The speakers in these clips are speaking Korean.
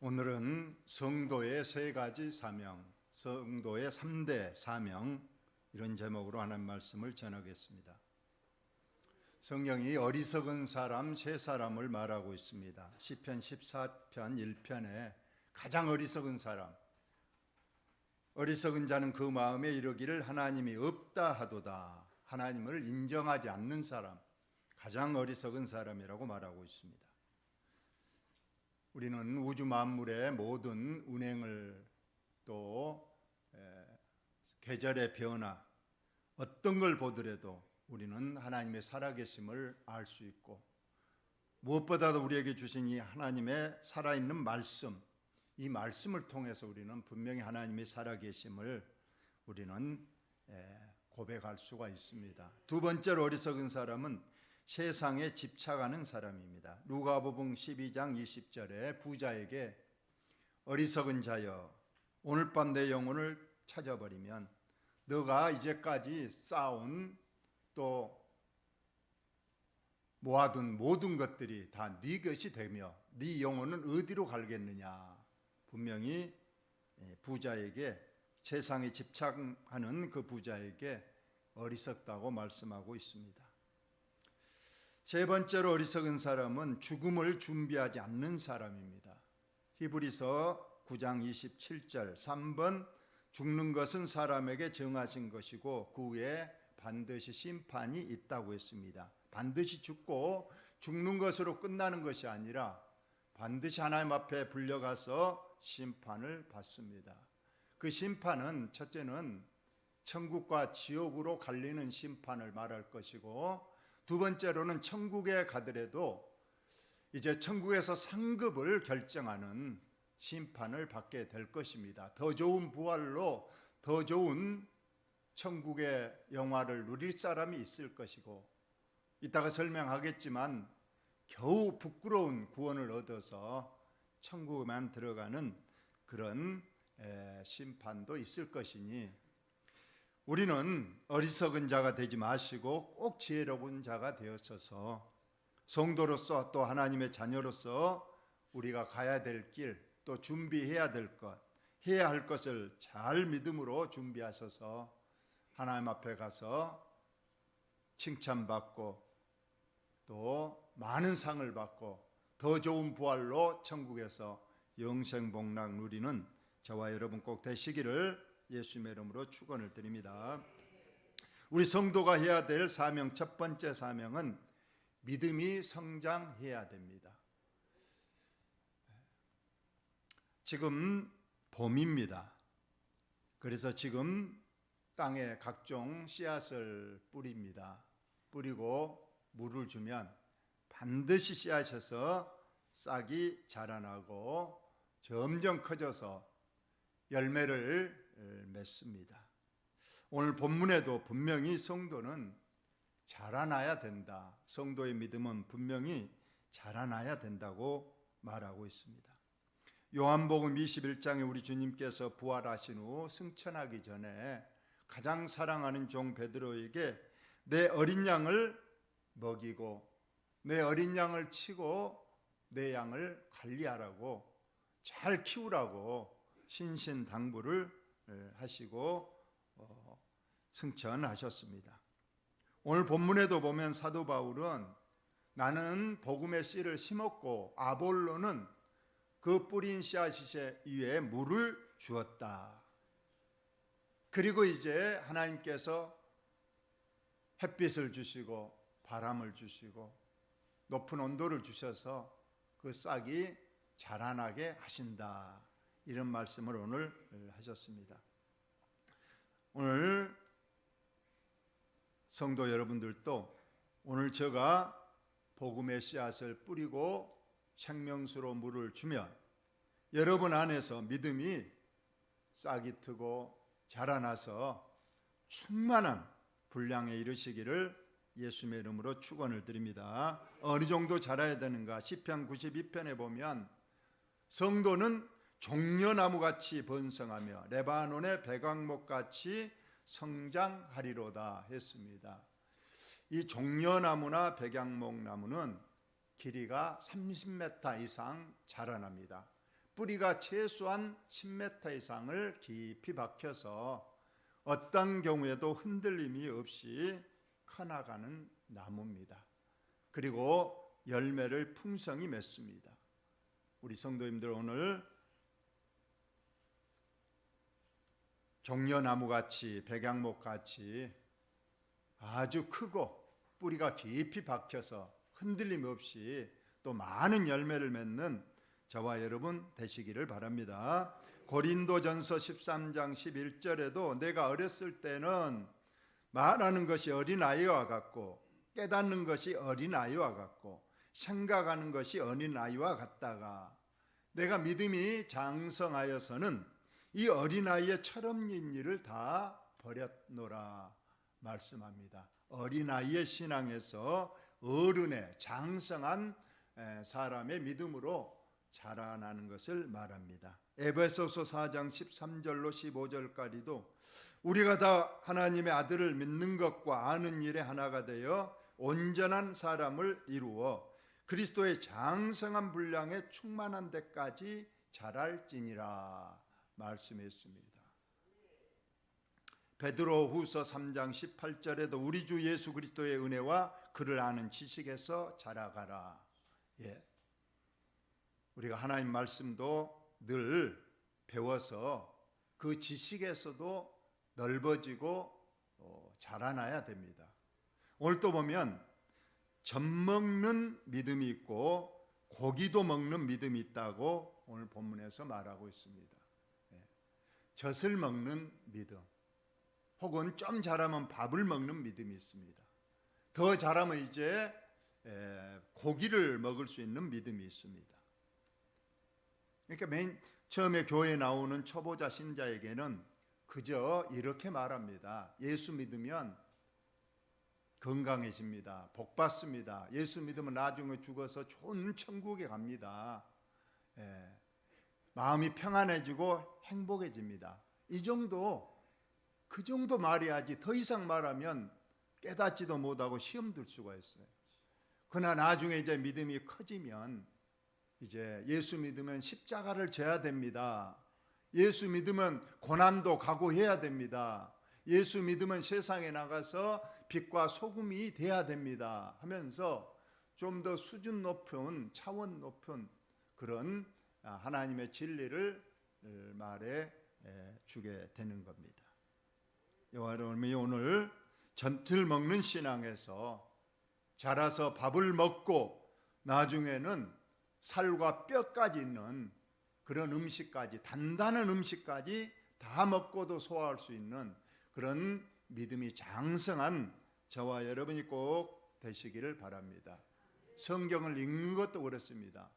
오늘은 성도의 세 가지 사명, 성도의 3대 사명, 이런 제목으로 하나님 말씀을 전하겠습니다. 성경이 어리석은 사람 세 사람을 말하고 있습니다. 시편 14편 1편에 가장 어리석은 사람, 어리석은 자는 그 마음에 이르기를 하나님이 없다 하도다. 하나님을 인정하지 않는 사람, 가장 어리석은 사람이라고 말하고 있습니다. 우리는 우주 만물의 모든 운행을 또 계절의 변화, 어떤 걸 보더라도 우리는 하나님의 살아계심을 알 수 있고, 무엇보다도 우리에게 주신 이 하나님의 살아있는 말씀, 이 말씀을 통해서 우리는 분명히 하나님의 살아계심을 우리는 고백할 수가 있습니다. 두 번째로 어리석은 사람은 세상에 집착하는 사람입니다. 누가복음 12장 20절에 부자에게 어리석은 자여, 오늘 밤 내 영혼을 찾아버리면 너가 이제까지 쌓아온 또 모아둔 모든 것들이 다 네 것이 되며 네 영혼은 어디로 갈겠느냐. 분명히 부자에게, 세상에 집착하는 그 부자에게 어리석다고 말씀하고 있습니다. 세 번째로 어리석은 사람은 죽음을 준비하지 않는 사람입니다. 히브리서 9장 27절 3번 죽는 것은 사람에게 정하신 것이고 그 후에 반드시 심판이 있다고 했습니다. 반드시 죽고 죽는 것으로 끝나는 것이 아니라 반드시 하나님 앞에 불려가서 심판을 받습니다. 그 심판은 첫째는 천국과 지옥으로 갈리는 심판을 말할 것이고, 두 번째로는 천국에 가더라도 이제 천국에서 상급을 결정하는 심판을 받게 될 것입니다. 더 좋은 부활로 더 좋은 천국의 영화를 누릴 사람이 있을 것이고, 이따가 설명하겠지만 겨우 부끄러운 구원을 얻어서 천국에만 들어가는 그런 심판도 있을 것이니, 우리는 어리석은 자가 되지 마시고 꼭 지혜로운 자가 되어서서 성도로서 또 하나님의 자녀로서 우리가 가야 될 길, 또 준비해야 될 것, 해야 할 것을 잘 믿음으로 준비하셔서 하나님 앞에 가서 칭찬받고 또 많은 상을 받고 더 좋은 부활로 천국에서 영생복락 누리는 저와 여러분 꼭 되시기를 예수님의 이름으로 축원을 드립니다. 우리 성도가 해야 될 사명, 첫 번째 사명은 믿음이 성장해야 됩니다. 지금 봄입니다. 그래서 지금 땅에 각종 씨앗을 뿌립니다. 뿌리고 물을 주면 반드시 씨앗에서 싹이 자라나고 점점 커져서 열매를 맺습니다. 오늘 본문에도 분명히 성도는 자라나야 된다, 성도의 믿음은 분명히 자라나야 된다고 말하고 있습니다. 요한복음 21장에 우리 주님께서 부활하신 후 승천하기 전에 가장 사랑하는 종 베드로에게 내 어린 양을 먹이고 내 어린 양을 치고 내 양을 관리하라고, 잘 키우라고 신신당부를 하시고 승천하셨습니다. 오늘 본문에도 보면 사도 바울은 나는 복음의 씨를 심었고 아볼로는 그 뿌린 씨앗 위에 물을 주었다. 그리고 이제 하나님께서 햇빛을 주시고 바람을 주시고 높은 온도를 주셔서 그 싹이 자라나게 하신다, 이런 말씀을 오늘 하셨습니다. 오늘 성도 여러분들도 오늘 제가 복음의 씨앗을 뿌리고 생명수로 물을 주면 여러분 안에서 믿음이 싹이 트고 자라나서 충만한 분량에 이르시기를 예수님의 이름으로 축원을 드립니다. 어느 정도 자라야 되는가? 시편 92편에 보면 성도는 종려나무같이 번성하며 레바논의 백악목같이 성장하리로다 했습니다. 이 종려나무나 백악목나무는 길이가 30m 이상 자라납니다. 뿌리가 최소한 10m 이상을 깊이 박혀서 어떤 경우에도 흔들림이 없이 커나가는 나무입니다. 그리고 열매를 풍성히 맺습니다. 우리 성도님들 오늘 종려나무같이 백양목같이 아주 크고 뿌리가 깊이 박혀서 흔들림 없이 또 많은 열매를 맺는 저와 여러분 되시기를 바랍니다. 고린도전서 13장 11절에도 내가 어렸을 때는 말하는 것이 어린아이와 같고 깨닫는 것이 어린아이와 같고 생각하는 것이 어린아이와 같다가 내가 믿음이 장성하여서는 이 어린아이의 철없는 일을 다 버렸노라 말씀합니다. 어린아이의 신앙에서 어른의 장성한 사람의 믿음으로 자라나는 것을 말합니다. 에베소서 4장 13절로 15절까지도 우리가 다 하나님의 아들을 믿는 것과 아는 일에 하나가 되어 온전한 사람을 이루어 그리스도의 장성한 분량에 충만한 데까지 자랄지니라 말씀했습니다. 베드로후서 3장 18절에도 우리 주 예수 그리스도의 은혜와 그를 아는 지식에서 자라가라. 우리가 하나님 말씀도 늘 배워서 그 지식에서도 넓어지고 자라나야 됩니다. 오늘 또 보면 젖 먹는 믿음이 있고 고기도 먹는 믿음이 있다고 오늘 본문에서 말하고 있습니다. 젖을 먹는 믿음, 혹은 좀 자라면 밥을 먹는 믿음이 있습니다. 더 자라면 이제 고기를 먹을 수 있는 믿음이 있습니다. 그러니까 맨 처음에 교회에 나오는 초보자 신자에게는 그저 이렇게 말합니다. 예수 믿으면 건강해집니다. 복 받습니다. 예수 믿으면 나중에 죽어서 좋은 천국에 갑니다. 마음이 평안해지고 행복해집니다. 이 정도, 그 정도 말해야지 더 이상 말하면 깨닫지도 못하고 시험 들 수가 있어요. 그러나 나중에 이제 믿음이 커지면 이제 예수 믿으면 십자가를 져야 됩니다. 예수 믿으면 고난도 각오해야 됩니다. 예수 믿으면 세상에 나가서 빛과 소금이 돼야 됩니다 하면서 좀 더 수준 높은, 차원 높은 그런 하나님의 진리를 말해 주게 되는 겁니다. 여러분이 오늘 젖을 먹는 신앙에서 자라서 밥을 먹고 나중에는 살과 뼈까지 있는 그런 음식까지, 단단한 음식까지 다 먹고도 소화할 수 있는 그런 믿음이 장성한 저와 여러분이 꼭 되시기를 바랍니다. 성경을 읽는 것도 그렇습니다.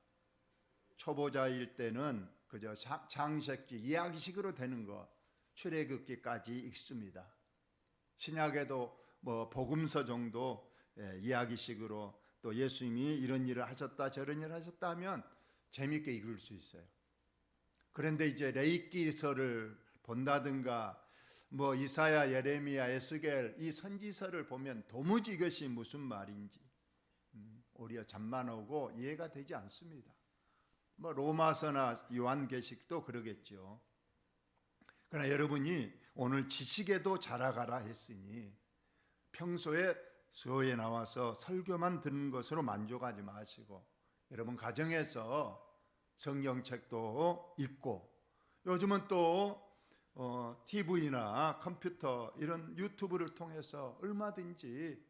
초보자일 때는 그저 장색기, 이야기식으로 되는 것, 출애굽기까지 읽습니다. 신약에도 복음서 정도 이야기식으로 또 예수님이 이런 일을 하셨다 저런 일을 하셨다 하면 재밌게 읽을 수 있어요. 그런데 이제 레위기서를 본다든가 이사야, 예레미야, 에스겔 이 선지서를 보면 도무지 이것이 무슨 말인지 오히려 잠만 오고 이해가 되지 않습니다. 로마서나 요한계시도 그러겠죠. 그러나 여러분이 오늘 지식에도 자라가라 했으니 평소에 수요에 나와서 설교만 듣는 것으로 만족하지 마시고 여러분 가정에서 성경책도 읽고 요즘은 또 TV나 컴퓨터 이런 유튜브를 통해서 얼마든지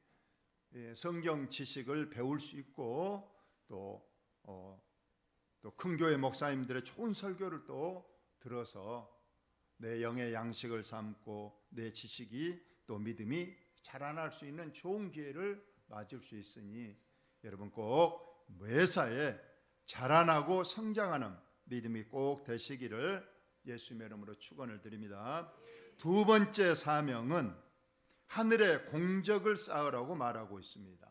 성경 지식을 배울 수 있고 또 큰 교회 목사님들의 좋은 설교를 또 들어서 내 영의 양식을 삼고 내 지식이 또 믿음이 자라날 수 있는 좋은 기회를 맞을 수 있으니 여러분 꼭 매사에 자라나고 성장하는 믿음이 꼭 되시기를 예수님의 이름으로 축원을 드립니다. 두 번째 사명은 하늘의 공적을 쌓으라고 말하고 있습니다.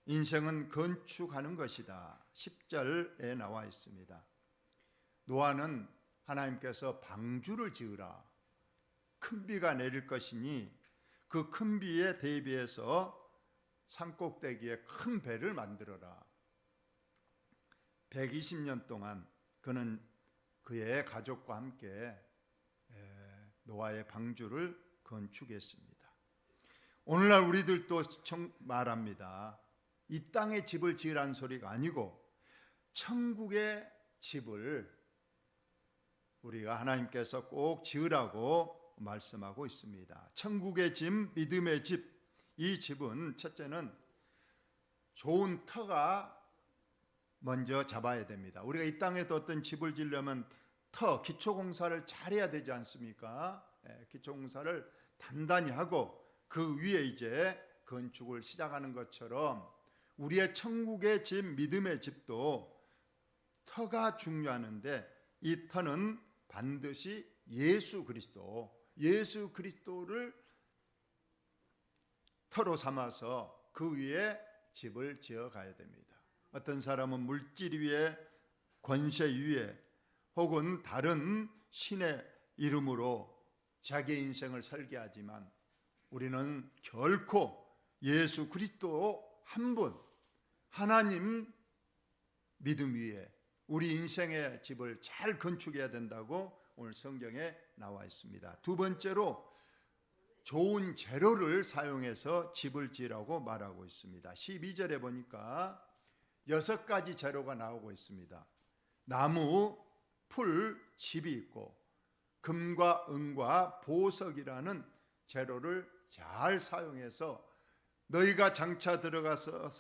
인생은 건축하는 것이다. 10절에 나와 있습니다. 노아는 하나님께서 방주를 지으라. 큰 비가 내릴 것이니 그 큰 비에 대비해서 산꼭대기에 큰 배를 만들어라. 120년 동안 그는 그의 가족과 함께 노아의 방주를 건축했습니다. 오늘날 우리들도 말합니다. 이 땅에 집을 지으라는 소리가 아니고 천국의 집을 우리가 하나님께서 꼭 지으라고 말씀하고 있습니다. 천국의 집, 믿음의 집. 이 집은 첫째는 좋은 터가 먼저 잡아야 됩니다. 우리가 이 땅에도 어떤 집을 지으려면 기초공사를 잘해야 되지 않습니까? 기초공사를 단단히 하고 그 위에 이제 건축을 시작하는 것처럼 우리의 천국의 집, 믿음의 집도 터가 중요한데 이 터는 반드시 예수 그리스도를 터로 삼아서 그 위에 집을 지어 가야 됩니다. 어떤 사람은 물질 위에, 권세 위에, 혹은 다른 신의 이름으로 자기 인생을 설계하지만 우리는 결코 예수 그리스도 한 분, 하나님 믿음 위에 우리 인생의 집을 잘 건축해야 된다고 오늘 성경에 나와 있습니다. 두 번째로 좋은 재료를 사용해서 집을 지으라고 말하고 있습니다. 12절에 보니까 6가지 재료가 나오고 있습니다. 나무, 풀, 집이 있고 금과 은과 보석이라는 재료를 잘 사용해서 너희가 장차 들어가서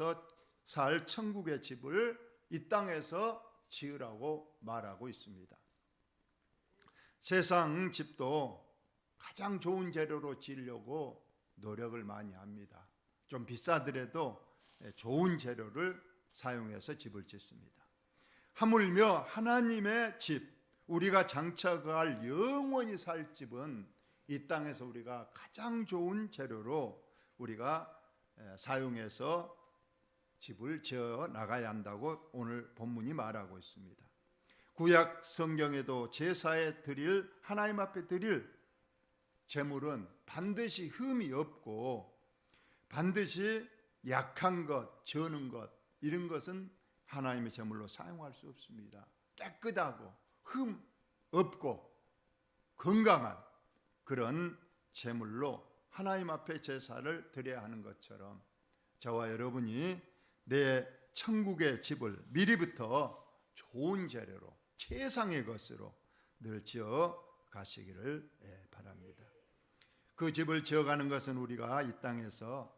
살 천국의 집을 이 땅에서 지으라고 말하고 있습니다. 세상 집도 가장 좋은 재료로 지으려고 노력을 많이 합니다. 좀 비싸더라도 좋은 재료를 사용해서 집을 짓습니다. 하물며 하나님의 집, 우리가 장차 갈 영원히 살 집은 이 땅에서 우리가 가장 좋은 재료로 우리가 사용해서 집을 지어 나가야 한다고 오늘 본문이 말하고 있습니다. 구약 성경에도 제사에 드릴, 하나님 앞에 드릴 제물은 반드시 흠이 없고 반드시 약한 것, 저는 것, 이런 것은 하나님의 제물로 사용할 수 없습니다. 깨끗하고 흠 없고 건강한 그런 제물로 하나님 앞에 제사를 드려야 하는 것처럼 저와 여러분이 내 천국의 집을 미리부터 좋은 재료로 최상의 것으로 늘 지어 가시기를 바랍니다. 그 집을 지어가는 것은 우리가 이 땅에서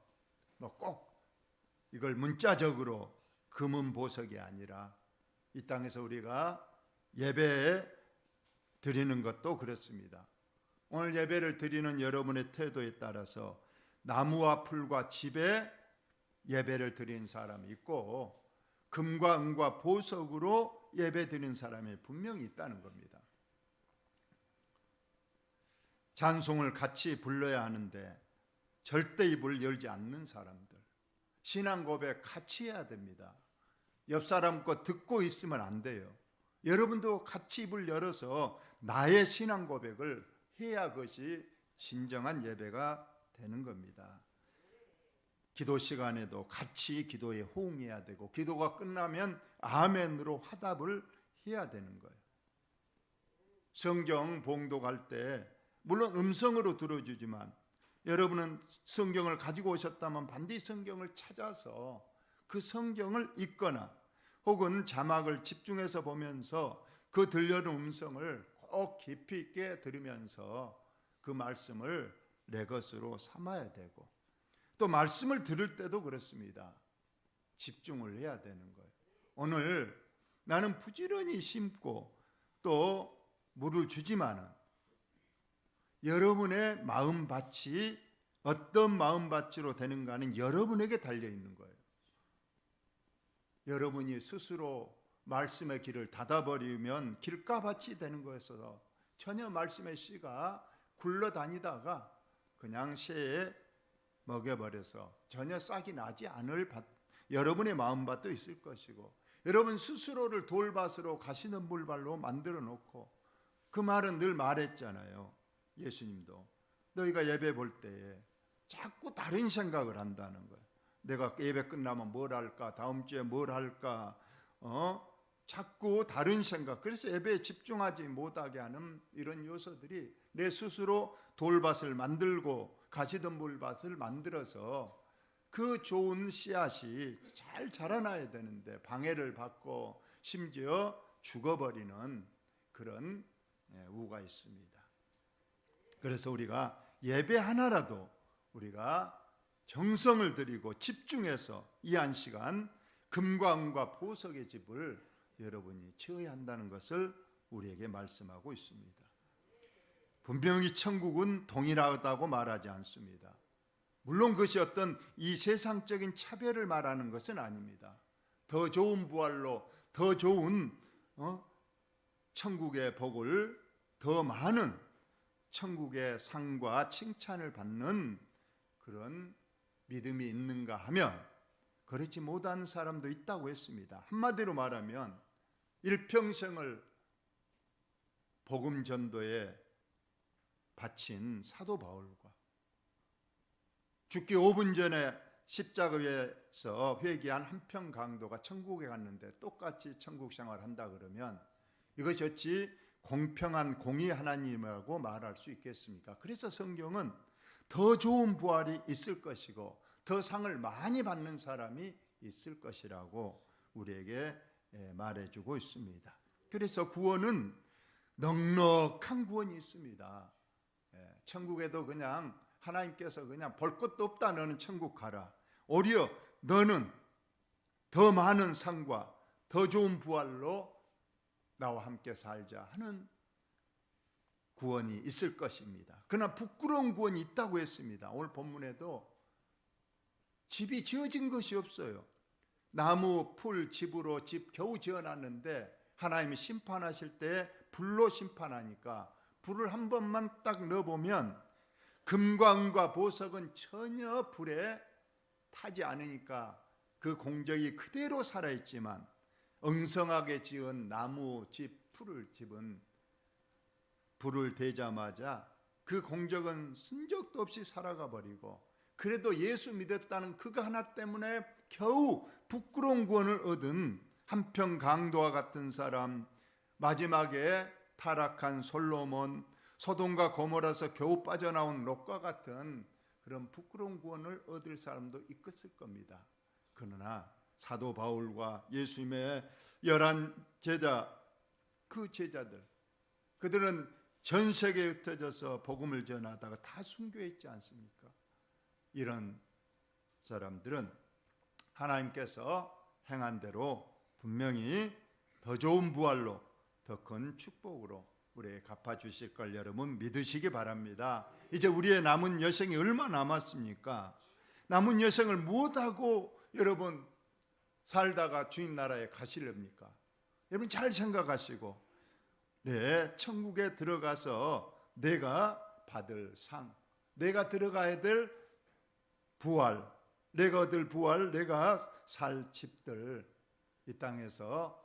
꼭 이걸 문자적으로 금은 보석이 아니라 이 땅에서 우리가 예배 드리는 것도 그렇습니다. 오늘 예배를 드리는 여러분의 태도에 따라서 나무와 풀과 집에 예배를 드린 사람이 있고 금과 은과 보석으로 예배 드린 사람이 분명히 있다는 겁니다. 찬송을 같이 불러야 하는데 절대 입을 열지 않는 사람들, 신앙 고백 같이 해야 됩니다. 옆 사람 거 듣고 있으면 안 돼요. 여러분도 같이 입을 열어서 나의 신앙 고백을 해야 그것이 진정한 예배가 되는 겁니다. 기도 시간에도 같이 기도에 호응해야 되고 기도가 끝나면 아멘으로 화답을 해야 되는 거예요. 성경 봉독할 때 물론 음성으로 들어주지만 여러분은 성경을 가지고 오셨다면 반드시 성경을 찾아서 그 성경을 읽거나 혹은 자막을 집중해서 보면서 그 들려오는 음성을 꼭 깊이 있게 들으면서 그 말씀을 내 것으로 삼아야 되고 또 말씀을 들을 때도 그렇습니다. 집중을 해야 되는 거예요. 오늘 나는 부지런히 심고 또 물을 주지만은 여러분의 마음밭이 어떤 마음밭으로 되는가는 여러분에게 달려있는 거예요. 여러분이 스스로 말씀의 길을 닫아버리면 길가밭이 되는 거여서 전혀 말씀의 씨가 굴러다니다가 그냥 새에 먹여버려서 전혀 싹이 나지 않을 밭, 여러분의 마음밭도 있을 것이고 여러분 스스로를 돌밭으로 가시는 물발로 만들어 놓고 그 말은 늘 말했잖아요. 예수님도 너희가 예배 볼 때에 자꾸 다른 생각을 한다는 거예요. 내가 예배 끝나면 뭘 할까? 다음 주에 뭘 할까? 자꾸 다른 생각, 그래서 예배에 집중하지 못하게 하는 이런 요소들이 내 스스로 돌밭을 만들고 가시덤불밭을 만들어서 그 좋은 씨앗이 잘 자라나야 되는데 방해를 받고 심지어 죽어버리는 그런 우가 있습니다. 그래서 우리가 예배 하나라도 우리가 정성을 들이고 집중해서 이 한 시간 금과 은과 보석의 집을 여러분이 지어야 한다는 것을 우리에게 말씀하고 있습니다. 분명히 천국은 동일하다고 말하지 않습니다. 물론 그것이 어떤 이 세상적인 차별을 말하는 것은 아닙니다. 더 좋은 부활로 더 좋은 천국의 복을, 더 많은 천국의 상과 칭찬을 받는 그런 믿음이 있는가 하면 그렇지 못한 사람도 있다고 했습니다. 한마디로 말하면 일평생을 복음 전도에 바친 사도 바울과 죽기 5분 전에 십자가에서 회개한 한평 강도가 천국에 갔는데 똑같이 천국 생활한다 그러면 이것이 어찌 공평한 공의 하나님이라고 말할 수 있겠습니까? 그래서 성경은 더 좋은 부활이 있을 것이고 더 상을 많이 받는 사람이 있을 것이라고 우리에게 말해주고 있습니다. 그래서 구원은 넉넉한 구원이 있습니다. 천국에도 그냥 하나님께서 그냥 볼 것도 없다, 너는 천국 가라. 오히려 너는 더 많은 상과 더 좋은 부활로 나와 함께 살자 하는 구원이 있을 것입니다. 그러나 부끄러운 구원이 있다고 했습니다. 오늘 본문에도 집이 지어진 것이 없어요. 나무, 풀, 집으로 집 겨우 지어놨는데 하나님이 심판하실 때 불로 심판하니까 불을 한 번만 딱 넣어보면 금과 은과 보석은 전혀 불에 타지 않으니까 그 공적이 그대로 살아있지만 엉성하게 지은 나무 집, 풀을 집은 불을 대자마자 그 공적은 순적도 없이 살아가 버리고 그래도 예수 믿었다는 그거 하나 때문에 겨우 부끄러운 구원을 얻은 한평 강도와 같은 사람, 마지막에 타락한 솔로몬, 소돔과 고모라서 겨우 빠져나온 롯과 같은 그런 부끄러운 구원을 얻을 사람도 있었을 겁니다. 그러나 사도 바울과 예수님의 11 제자, 그 제자들, 그들은 전 세계에 흩어져서 복음을 전하다가 다 순교했지 않습니까? 이런 사람들은 하나님께서 행한 대로 분명히 더 좋은 부활로 더 큰 축복으로 우리에게 갚아주실 걸 여러분 믿으시기 바랍니다. 이제 우리의 남은 여생이 얼마 남았습니까? 남은 여생을 무엇하고 여러분 살다가 주인 나라에 가시렵니까? 여러분 잘 생각하시고 천국에 들어가서 내가 받을 상, 내가 들어가야 될 부활, 내가 얻을 부활, 내가 살 집들, 이 땅에서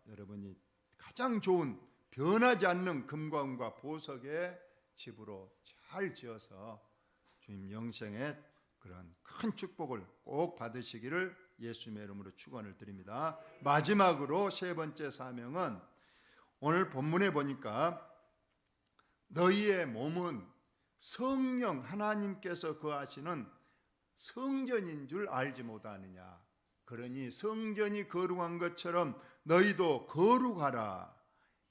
여러분이 가장 좋은 변하지 않는 금과 은과 보석의 집으로 잘 지어서 주님 영생의 그런 큰 축복을 꼭 받으시기를 예수님의 이름으로 축원을 드립니다. 마지막으로 세 번째 사명은 오늘 본문에 보니까 너희의 몸은 성령 하나님께서 거하시는 성전인 줄 알지 못하느냐. 그러니 성전이 거룩한 것처럼 너희도 거룩하라.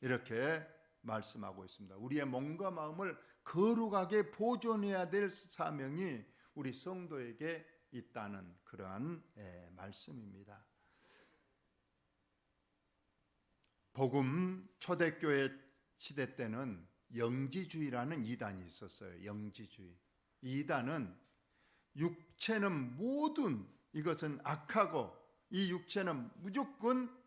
이렇게 말씀하고 있습니다. 우리의 몸과 마음을 거룩하게 보존해야 될 사명이 우리 성도에게 있다는 그러한 말씀입니다. 복음 초대교회 시대 때는 영지주의라는 이단이 있었어요. 영지주의. 이 이단은 육체는 모든 이것은 악하고 이 육체는 무조건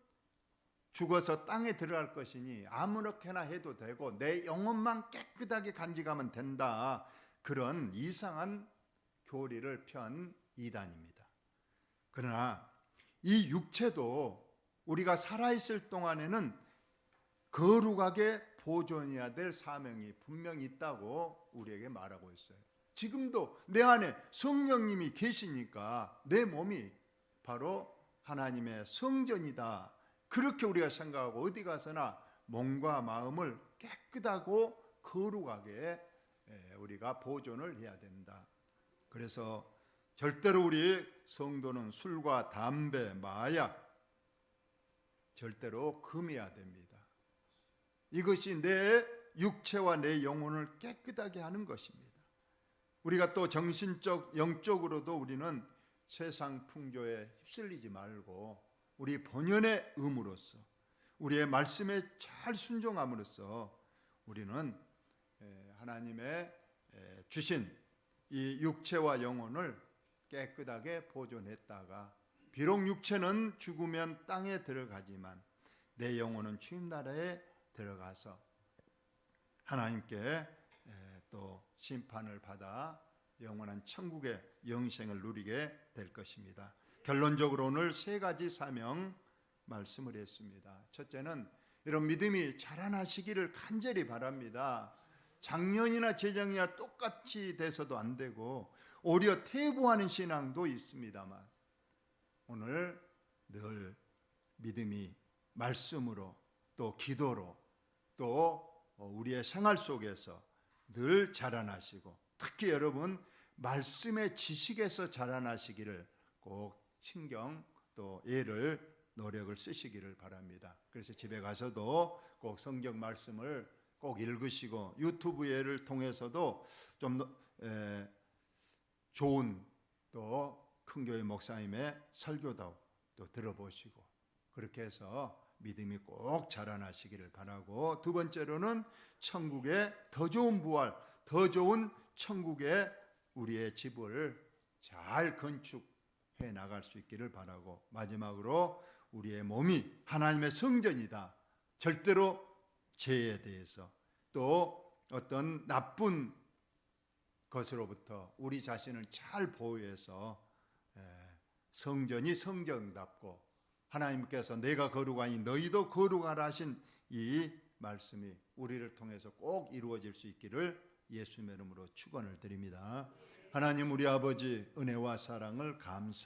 죽어서 땅에 들어갈 것이니 아무렇게나 해도 되고 내 영혼만 깨끗하게 간직하면 된다. 그런 이상한 교리를 편 이단입니다. 그러나 이 육체도 우리가 살아있을 동안에는 거룩하게 보존해야 될 사명이 분명히 있다고 우리에게 말하고 있어요. 지금도 내 안에 성령님이 계시니까 내 몸이 바로 하나님의 성전이다. 그렇게 우리가 생각하고 어디 가서나 몸과 마음을 깨끗하고 거룩하게 우리가 보존을 해야 된다. 그래서 절대로 우리 성도는 술과 담배, 마약 절대로 금해야 됩니다. 이것이 내 육체와 내 영혼을 깨끗하게 하는 것입니다. 우리가 또 정신적, 영적으로도 우리는 세상 풍조에 휩쓸리지 말고 우리 본연의 의무로서 우리의 말씀에 잘 순종함으로써 우리는 하나님의 주신 이 육체와 영혼을 깨끗하게 보존했다가 비록 육체는 죽으면 땅에 들어가지만 내 영혼은 주님 나라에 들어가서 하나님께 또 심판을 받아 영원한 천국의 영생을 누리게 될 것입니다. 결론적으로 오늘 세 가지 사명 말씀을 했습니다. 첫째는 이런 믿음이 자라나시기를 간절히 바랍니다. 작년이나 재작년이나 똑같이 돼서도 안 되고 오히려 퇴보하는 신앙도 있습니다만 오늘 늘 믿음이 말씀으로 또 기도로 또 우리의 생활 속에서 늘 자라나시고 특히 여러분 말씀의 지식에서 자라나시기를 꼭 신경 또 애를 노력을 쓰시기를 바랍니다. 그래서 집에 가서도 꼭 성경 말씀을 꼭 읽으시고 유튜브 예를 통해서도 좀 좋은 또 큰 교회 목사님의 설교도 또 들어보시고 그렇게 해서 믿음이 꼭 자라나시기를 바라고 두 번째로는 천국의 더 좋은 부활, 더 좋은 천국의 우리의 집을 잘 건축해 나갈 수 있기를 바라고 마지막으로 우리의 몸이 하나님의 성전이다. 절대로 죄에 대해서 또 어떤 나쁜 것으로부터 우리 자신을 잘 보호해서 성전이 성전답고 하나님께서 내가 거룩하니 너희도 거룩하라 하신 이 말씀이 우리를 통해서 꼭 이루어질 수 있기를 예수님의 이름으로 축원을 드립니다. 하나님 우리 아버지 은혜와 사랑을 감사